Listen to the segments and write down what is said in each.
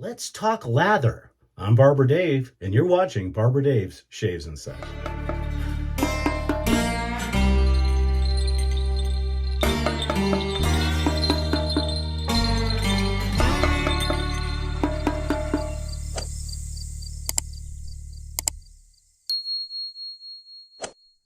Let's talk lather. I'm Barber Dave, and you're watching Barber Dave's Shaves and Such.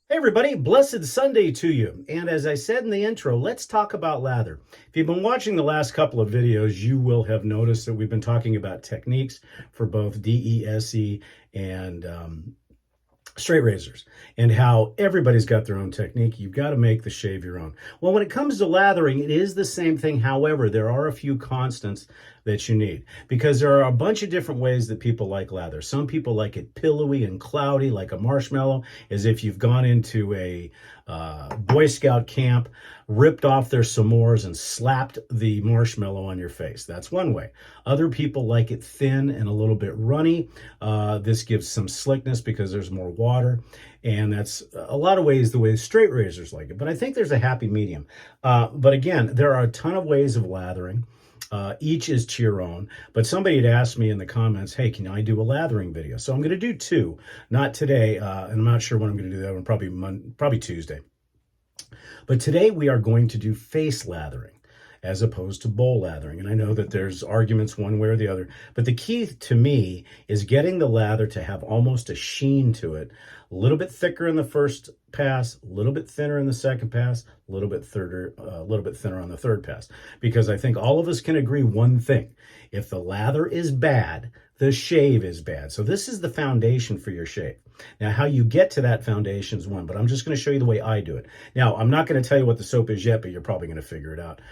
Hey everybody, blessed Sunday to you. And as I said in the intro, let's talk about lather. If you've been watching the last couple of videos, you will have noticed that we've been talking about techniques for both DESE and straight razors, and how everybody's got their own technique. You've got to make the shave your own. Well, when it comes to lathering, it is the same thing. However, there are a few constants that you need, because there are a bunch of different ways that people like lather. Some people like it pillowy and cloudy, like a marshmallow, as if you've gone into a Boy Scout camp, ripped off their s'mores and slapped the marshmallow on your face. That's one way. Other people like it thin and a little bit runny. This gives some slickness because there's more water, and that's a lot of ways the way straight razors like it. But I think there's a happy medium. But again, there are a ton of ways of lathering. Each is to your own, but somebody had asked me in the comments, hey, can I do a lathering video? So I'm going to do two, not today, and I'm not sure when I'm going to do that one, probably Tuesday. But today we are going to do face lathering as opposed to bowl lathering. And I know that there's arguments one way or the other, but the key to me is getting the lather to have almost a sheen to it, a little bit thicker in the first pass, a little bit thinner in the second pass, a little bit thinner on the third pass. Because I think all of us can agree one thing: if the lather is bad, the shave is bad. So this is the foundation for your shave. Now, how you get to that foundation is one, but I'm just going to show you the way I do it. Now, I'm not going to tell you what the soap is yet, but you're probably going to figure it out.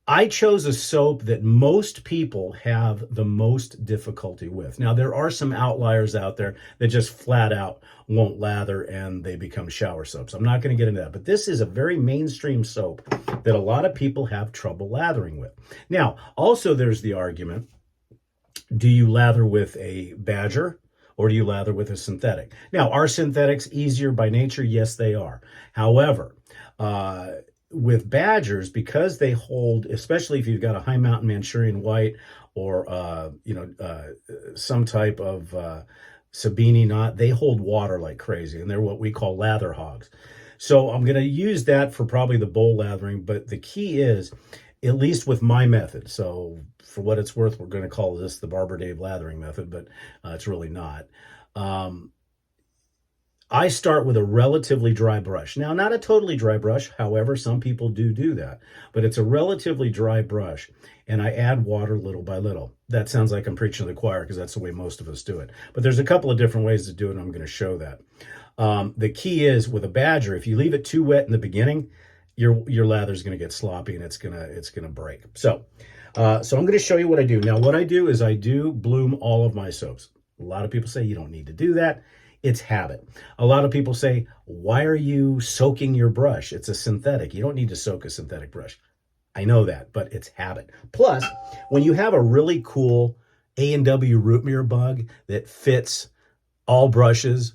I chose a soap that most people have the most difficulty with. Now, there are some outliers out there that just flat out won't lather and they become shower soaps. I'm not going to get into that, but this is a very mainstream soap that a lot of people have trouble lathering with. Now, also there's the argument, do you lather with a badger or do you lather with a synthetic? Now, are synthetics easier by nature? Yes, they are. However, with badgers, because they hold, especially if you've got a high mountain Manchurian white or some type of Sabini knot, they hold water like crazy, and they're what we call lather hogs. So I'm going to use that for probably the bowl lathering, but the key is, at least with my method, so for what it's worth, we're going to call this the Barber Dave lathering method, but it's really not. I start with a relatively dry brush. Now, not a totally dry brush. However, some people do that. But it's a relatively dry brush, and I add water little by little. That sounds like I'm preaching to the choir because that's the way most of us do it. But there's a couple of different ways to do it, and I'm going to show that. The key is, with a badger, if you leave it too wet in the beginning, your lather is going to get sloppy and it's going to break. So I'm going to show you what I do. Now, what I do is I do bloom all of my soaps. A lot of people say you don't need to do that. It's habit. A lot of people say, why are you soaking your brush? It's a synthetic. You don't need to soak a synthetic brush. I know that, but it's habit. Plus, when you have a really cool A&W root mirror bug that fits all brushes,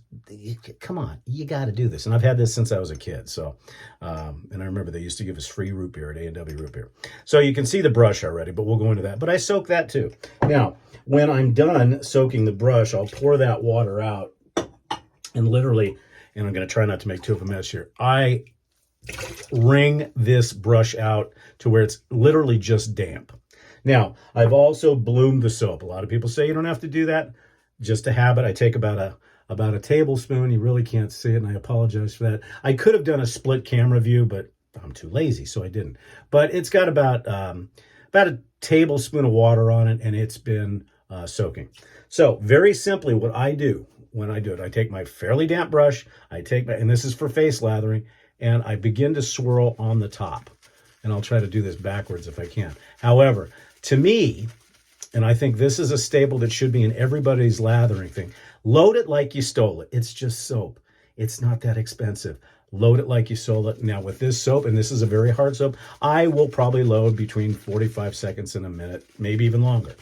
come on, you got to do this. And I've had this since I was a kid. So, and I remember they used to give us free root beer at A&W root beer. So you can see the brush already, but we'll go into that. But I soak that too. Now, when I'm done soaking the brush, I'll pour that water out. And literally, and I'm going to try not to make too of a mess here, I wring this brush out to where it's literally just damp. Now, I've also bloomed the soap. A lot of people say you don't have to do that. Just a habit. I take about a tablespoon. You really can't see it, and I apologize for that. I could have done a split camera view, but I'm too lazy, so I didn't. But it's got about a tablespoon of water on it, and it's been soaking. So very simply, what I do when I do it, I take my fairly damp brush, and this is for face lathering, and I begin to swirl on the top. And I'll try to do this backwards if I can. However, to me, and I think this is a staple that should be in everybody's lathering thing, load it like you stole it. It's just soap. It's not that expensive. Load it like you stole it. Now with this soap, and this is a very hard soap, I will probably load between 45 seconds and a minute, maybe even longer.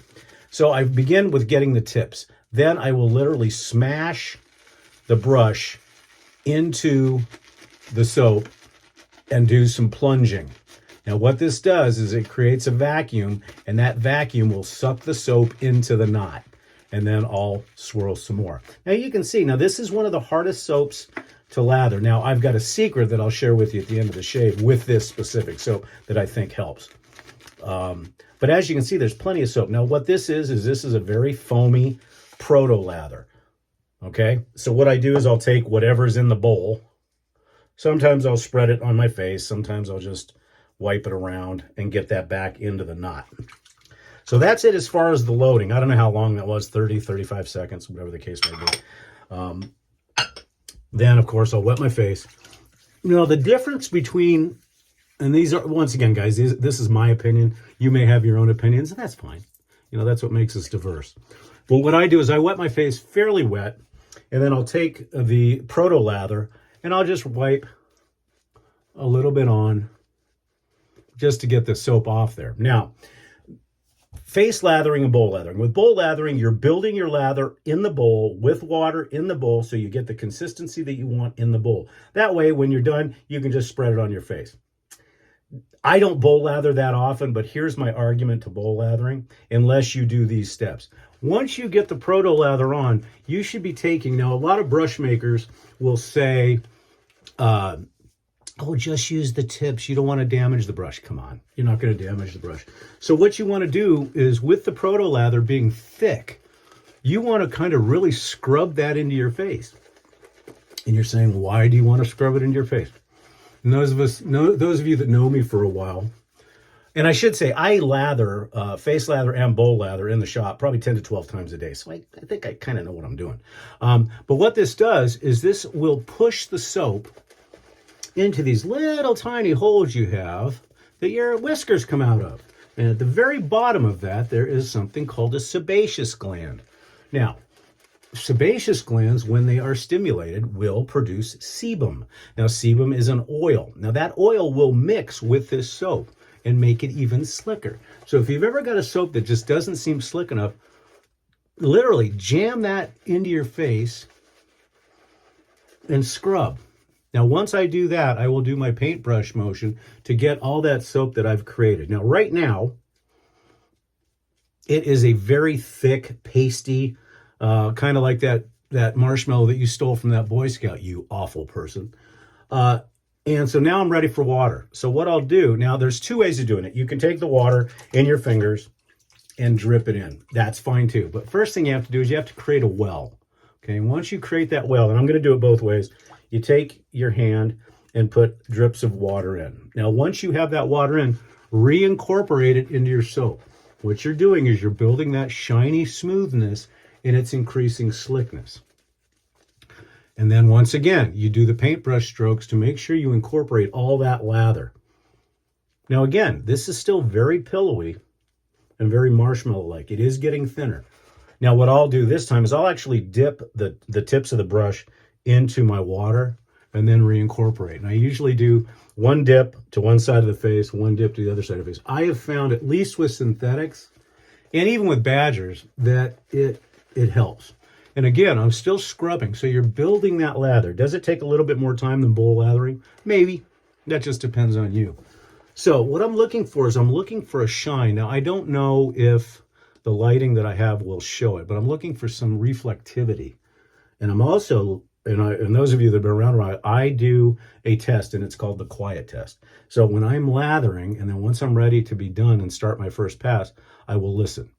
So I begin with getting the tips. Then I will literally smash the brush into the soap and do some plunging. Now what this does is it creates a vacuum, and that vacuum will suck the soap into the knot. And then I'll swirl some more. Now you can see, now this is one of the hardest soaps to lather. Now I've got a secret that I'll share with you at the end of the shave with this specific soap that I think helps. But as you can see, there's plenty of soap. Now what this is this is a very foamy proto lather. Okay, so what I do is I'll take whatever's in the bowl. Sometimes I'll spread it on my face. Sometimes I'll just wipe it around and get that back into the knot. So that's it as far as the loading. I don't know how long that was, 30, 35 seconds, whatever the case may be. Then, of course, I'll wet my face. You know, the difference between, and these are, once again, guys, this is my opinion. You may have your own opinions, and that's fine. You know, that's what makes us diverse. But what I do is I wet my face fairly wet, and then I'll take the Proto Lather, and I'll just wipe a little bit on just to get the soap off there. Now, face lathering and bowl lathering. With bowl lathering, you're building your lather in the bowl with water in the bowl so you get the consistency that you want in the bowl. That way, when you're done, you can just spread it on your face. I don't bowl lather that often, but here's my argument to bowl lathering, unless you do these steps. Once you get the Proto Lather on, you should be taking, now a lot of brush makers will say, oh, just use the tips. You don't want to damage the brush. Come on, you're not going to damage the brush. So what you want to do is, with the Proto Lather being thick, you want to kind of really scrub that into your face. And you're saying, why do you want to scrub it into your face? And those of you that know me for a while, and I should say I lather, face lather and bowl lather in the shop probably 10 to 12 times a day. So I think I kind of know what I'm doing. But what this does is this will push the soap into these little tiny holes you have that your whiskers come out of. And at the very bottom of that, there is something called a sebaceous gland. Now, sebaceous glands, when they are stimulated, will produce sebum. Now, sebum is an oil. Now, that oil will mix with this soap and make it even slicker. So if you've ever got a soap that just doesn't seem slick enough, literally jam that into your face and scrub. Now, once I do that, I will do my paintbrush motion to get all that soap that I've created. Now, right now, it is a very thick, pasty, kind of like that marshmallow that you stole from that Boy Scout, you awful person. And so now I'm ready for water. So what I'll do, now there's two ways of doing it. You can take the water in your fingers and drip it in. That's fine too. But first thing you have to do is you have to create a well. Okay, and once you create that well, and I'm going to do it both ways, you take your hand and put drips of water in. Now, once you have that water in, reincorporate it into your soap. What you're doing is you're building that shiny smoothness and it's increasing slickness. And then once again, you do the paintbrush strokes to make sure you incorporate all that lather. Now again, this is still very pillowy and very marshmallow-like. It is getting thinner. Now what I'll do this time is I'll actually dip the tips of the brush into my water and then reincorporate. And I usually do one dip to one side of the face, one dip to the other side of the face. I have found, at least with synthetics and even with badgers, that it helps. And again, I'm still scrubbing. So you're building that lather. Does it take a little bit more time than bowl lathering? Maybe. That just depends on you. So what I'm looking for is I'm looking for a shine. Now, I don't know if the lighting that I have will show it, but I'm looking for some reflectivity. And I'm also, and those of you that have been around, I do a test, and it's called the quiet test. So when I'm lathering, and then once I'm ready to be done and start my first pass, I will listen.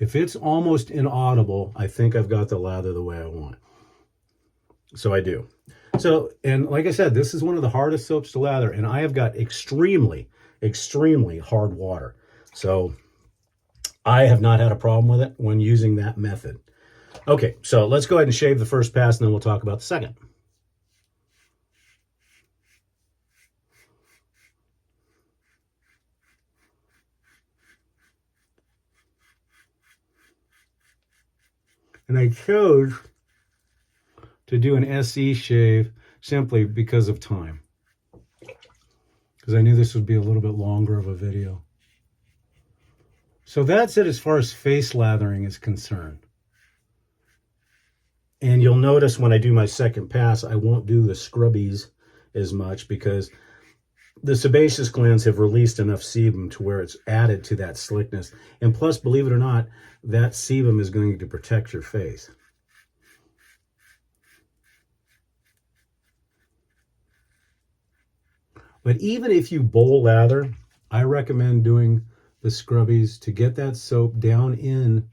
If it's almost inaudible, I think I've got the lather the way I want. So I do. So, and like I said, this is one of the hardest soaps to lather, and I have got extremely, extremely hard water. So I have not had a problem with it when using that method. Okay, so let's go ahead and shave the first pass, and then we'll talk about the second. And I chose to do an SE shave simply because of time. Because I knew this would be a little bit longer of a video. So that's it as far as face lathering is concerned. And you'll notice when I do my second pass, I won't do the scrubbies as much because the sebaceous glands have released enough sebum to where it's added to that slickness. And plus, believe it or not, that sebum is going to protect your face. But even if you bowl lather, I recommend doing the scrubbies to get that soap down in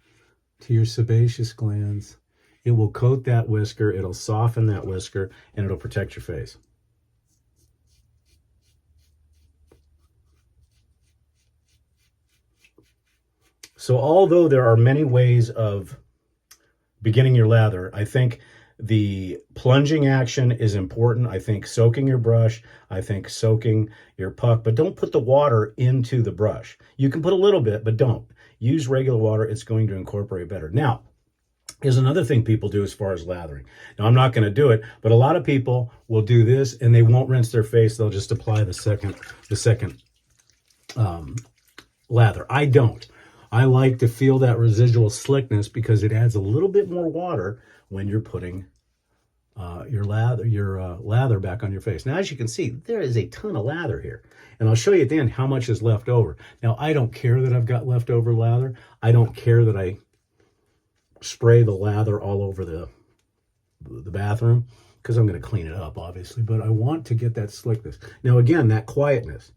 to your sebaceous glands. It will coat that whisker, it'll soften that whisker, and it'll protect your face. So although there are many ways of beginning your lather, I think the plunging action is important. I think soaking your brush, I think soaking your puck, but don't put the water into the brush. You can put a little bit, but don't. Use regular water, it's going to incorporate better. Now, here's another thing people do as far as lathering. Now, I'm not going to do it, but a lot of people will do this and they won't rinse their face. They'll just apply the second lather. I don't. I like to feel that residual slickness because it adds a little bit more water when you're putting your lather back on your face. Now, as you can see, there is a ton of lather here. And I'll show you at the end how much is left over. Now, I don't care that I've got leftover lather. I don't care that I spray the lather all over the bathroom because I'm going to clean it up, obviously. But I want to get that slickness. Now, again, that quietness.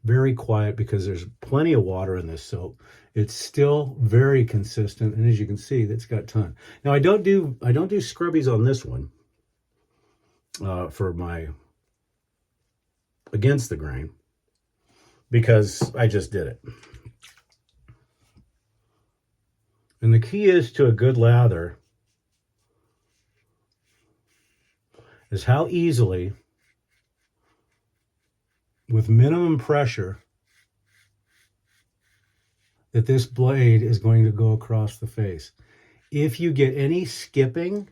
Very quiet because there's plenty of water in this soap. It's still very consistent, and as you can see, it's got a ton. Now I don't do scrubbies on this one for my against the grain because I just did it. And the key is to a good lather is how easily, with minimum pressure, that this blade is going to go across the face. If you get any skipping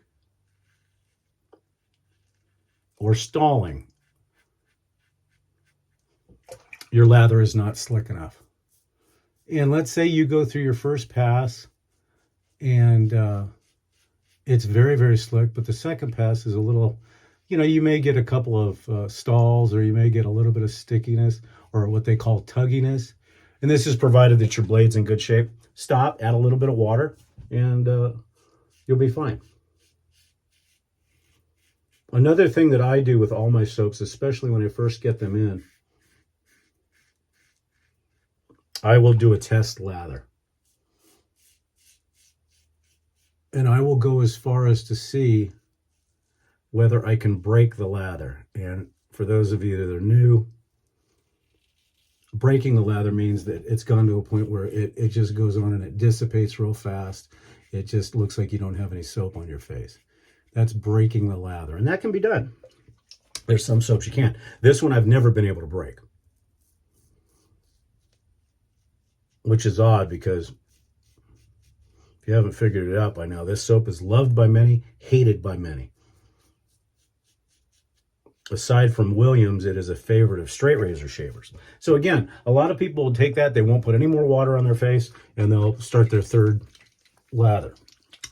or stalling, your lather is not slick enough. And let's say you go through your first pass and it's very, very slick, but the second pass is a little, you may get a couple of stalls, or you may get a little bit of stickiness, or what they call tugginess. And this is provided that your blade's in good shape. Stop, add a little bit of water, and you'll be fine. Another thing that I do with all my soaps, especially when I first get them in, I will do a test lather. And I will go as far as to see whether I can break the lather. And for those of you that are new, breaking the lather means that it's gone to a point where it just goes on and it dissipates real fast. It just looks like you don't have any soap on your face. That's breaking the lather, and that can be done. There's some soaps you can't. This one I've never been able to break, which is odd because if you haven't figured it out by now, this soap is loved by many, hated by many. Aside from Williams, it is a favorite of straight razor shavers. So again, a lot of people will take that, they won't put any more water on their face, and they'll start their third lather.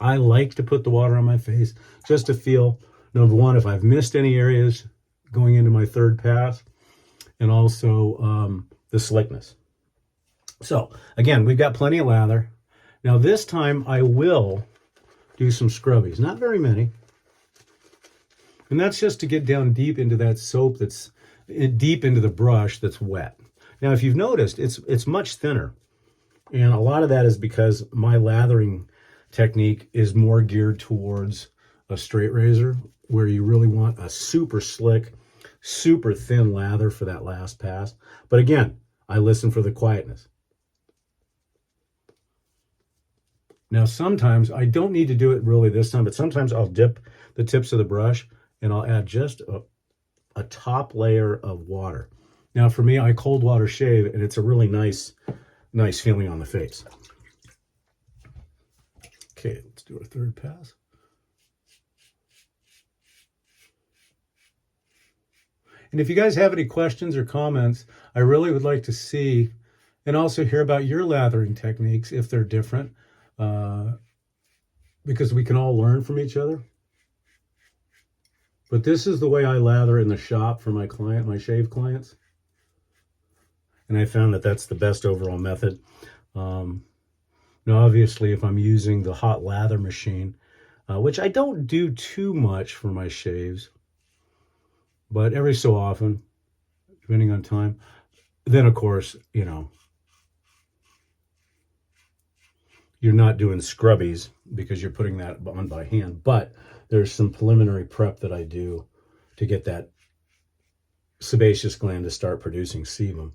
I like to put the water on my face just to feel, number one, if I've missed any areas going into my third pass, and also the slickness. So again, we've got plenty of lather. Now this time I will do some scrubbies, not very many. And that's just to get down deep into that soap that's deep into the brush that's wet. Now, if you've noticed, it's much thinner. And a lot of that is because my lathering technique is more geared towards a straight razor, where you really want a super slick, super thin lather for that last pass. But again, I listen for the quietness. Now, sometimes I don't need to do it really this time, but sometimes I'll dip the tips of the brush and I'll add just a top layer of water. Now, for me, I cold water shave, and it's a really nice feeling on the face. Okay, let's do our third pass. And if you guys have any questions or comments, I really would like to see and also hear about your lathering techniques if they're different, because we can all learn from each other. But this is the way I lather in the shop for my shave clients. And I found that that's the best overall method. Now, obviously, if I'm using the hot lather machine, which I don't do too much for my shaves, but every so often, depending on time, then of course, you know, you're not doing scrubbies because you're putting that on by hand, but there's some preliminary prep that I do to get that sebaceous gland to start producing sebum.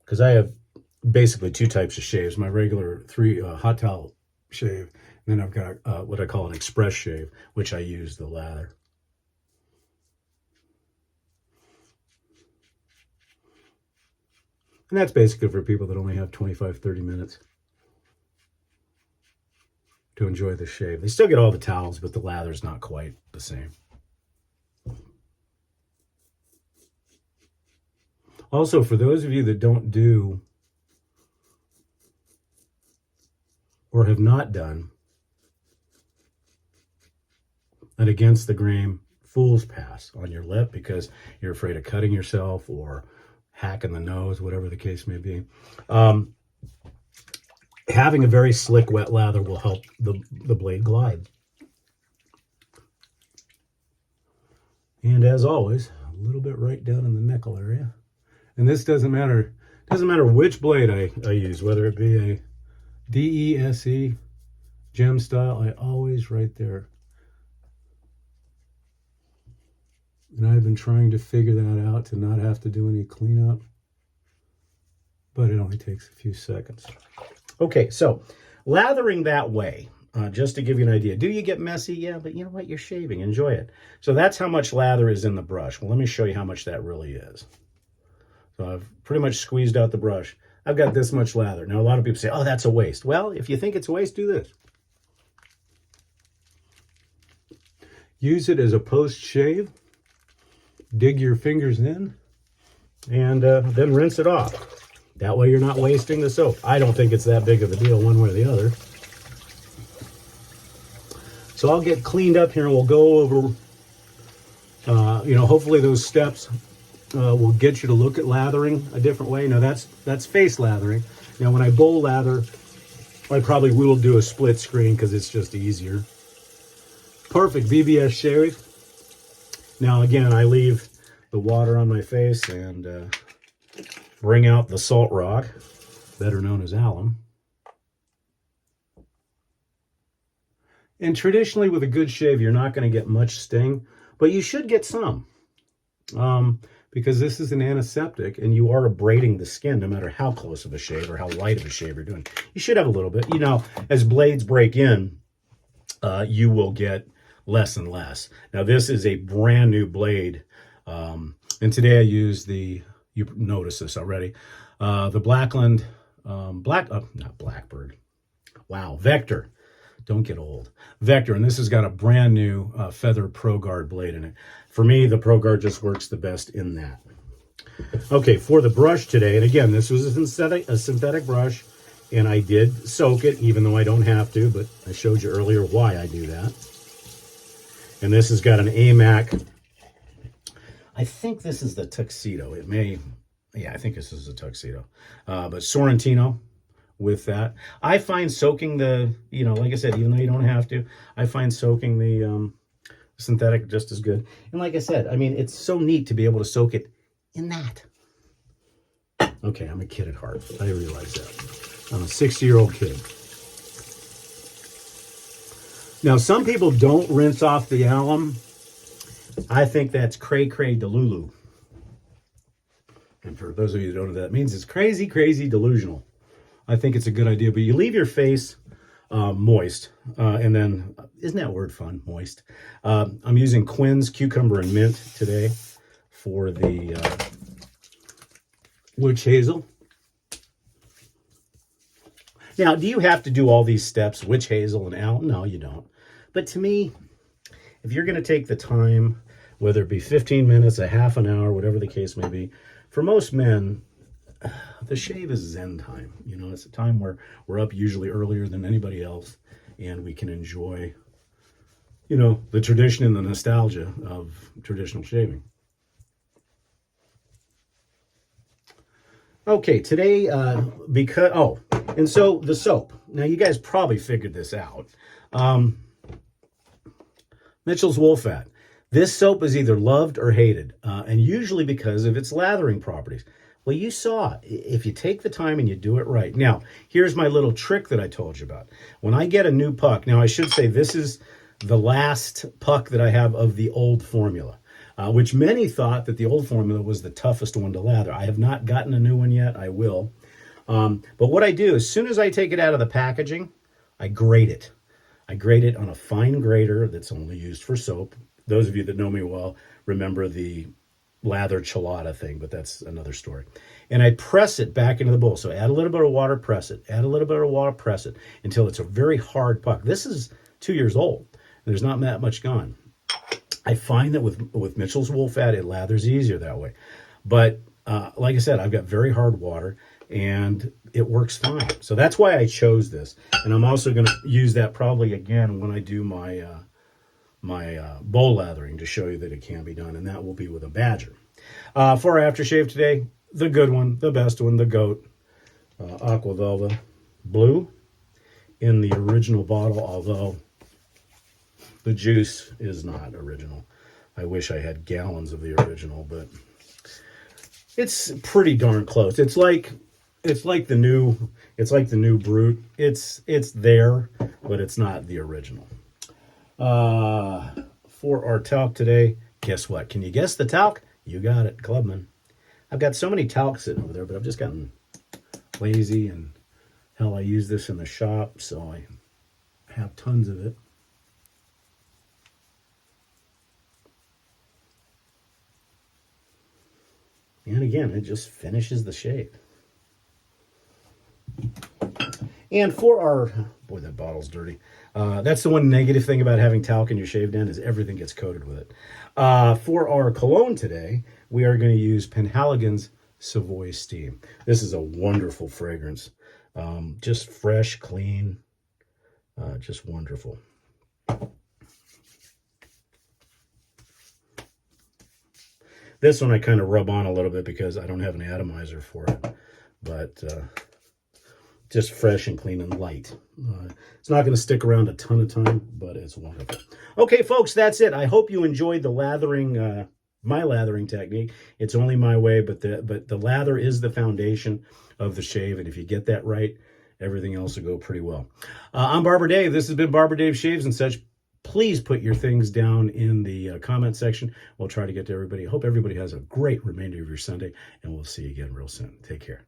Because I have basically two types of shaves. My regular hot towel shave, and then I've got what I call an express shave, which I use the lather. And that's basically for people that only have 25-30 minutes to enjoy the shave. They still get all the towels, but the lather's not quite the same. Also, for those of you that don't do or have not done an against the grain fool's pass on your lip because you're afraid of cutting yourself or hacking the nose, whatever the case may be, having a very slick wet lather will help the blade glide. And as always, a little bit right down in the knuckle area. And this doesn't matter which blade I use, whether it be a DESE gem style, I always right there. And I've been trying to figure that out to not have to do any cleanup, but it only takes a few seconds. Okay, so lathering that way, just to give you an idea. Do you get messy? Yeah, but you know what? You're shaving. Enjoy it. So that's how much lather is in the brush. Well, let me show you how much that really is. So I've pretty much squeezed out the brush. I've got this much lather. Now, a lot of people say, oh, that's a waste. Well, if you think it's a waste, do this. Use it as a post-shave. Dig your fingers in, and then rinse it off. That way you're not wasting the soap. I don't think it's that big of a deal one way or the other. So I'll get cleaned up here and we'll go over, hopefully those steps will get you to look at lathering a different way. Now that's face lathering. Now when I bowl lather, I probably will do a split screen because it's just easier. Perfect VBS shave. Now again, I leave the water on my face and bring out the salt rock, better known as alum. And traditionally with a good shave, you're not going to get much sting, but you should get some. Because this is an antiseptic and you are abrading the skin no matter how close of a shave or how light of a shave you're doing. You should have a little bit. You know, as blades break in, you will get less and less. Now this is a brand new blade. And today I use you noticed this already, the Blackland, not Blackbird. Wow, Vector. Don't get old. Vector, and this has got a brand new Feather Pro Guard blade in it. For me, the Pro Guard just works the best in that. Okay, for the brush today, and again, this was a synthetic brush, and I did soak it, even though I don't have to, but I showed you earlier why I do that. And this has got an AMAC. I think this is the Tuxedo. It may, yeah, I think this is a Tuxedo. But Sorrentino with that. I find soaking the, like I said, even though you don't have to, I find soaking the synthetic just as good. And like I said, I mean, it's so neat to be able to soak it in that. Okay, I'm a kid at heart. I realize that. I'm a 60-year-old kid. Now, some people don't rinse off the alum. I think that's cray-cray delulu. And for those of you who don't know what that means, it's crazy, crazy delusional. I think it's a good idea, but you leave your face moist. And then, isn't that word fun, moist? I'm using Quinn's Cucumber and Mint today for the witch hazel. Now, do you have to do all these steps, witch hazel and alum? No, you don't. But to me, if you're going to take the time, whether it be 15 minutes, a half an hour, whatever the case may be, for most men, the shave is zen time. It's a time where we're up usually earlier than anybody else, and we can enjoy you know, the tradition and the nostalgia of traditional shaving. Okay, today, and so the soap. Now, you guys probably figured this out. Mitchell's Wool Fat. This soap is either loved or hated, and usually because of its lathering properties. Well, you saw, if you take the time and you do it right. Now, here's my little trick that I told you about. When I get a new puck, now I should say this is the last puck that I have of the old formula, which many thought that the old formula was the toughest one to lather. I have not gotten a new one yet. I will. But what I do, as soon as I take it out of the packaging, I grate it. I grate it on a fine grater that's only used for soap. Those of you that know me well remember the lather chilada thing, but that's another story. And I press it back into the bowl. So add a little bit of water, press it. Add a little bit of water, press it until it's a very hard puck. This is 2 years old. There's not that much gone. I find that with Mitchell's Wool Fat, it lathers easier that way. But like I said, I've got very hard water and it works fine. So that's why I chose this. And I'm also going to use that probably again when I do my bowl lathering to show you that it can be done, and that will be with a Badger. For our aftershave today, the good one, the best one, the GOAT, Aqua Velva Blue in the original bottle, although the juice is not original. I wish I had gallons of the original, but it's pretty darn close. It's like the new Brute. It's there, but it's not the original. For our talc today, guess what? Can you guess the talc? You got it, Clubman. I've got so many talc sitting over there, but I've just gotten lazy, and hell, I use this in the shop, so I have tons of it. And again, it just finishes the shave. And for our, boy, that bottle's dirty. That's the one negative thing about having talc in your shaved end is everything gets coated with it. For our cologne today, we are going to use Penhaligon's Savoy Steam. This is a wonderful fragrance. Just fresh, clean, just wonderful. This one I kind of rub on a little bit because I don't have an atomizer for it. But just fresh and clean and light. It's not going to stick around a ton of time, but it's wonderful. Okay, folks, that's it. I hope you enjoyed the lathering, my lathering technique. It's only my way, but the lather is the foundation of the shave, and if you get that right, everything else will go pretty well. I'm Barber Dave. This has been Barber Dave Shaves and Such. Please put your things down in the comment section. We'll try to get to everybody. I hope everybody has a great remainder of your Sunday, and we'll see you again real soon. Take care.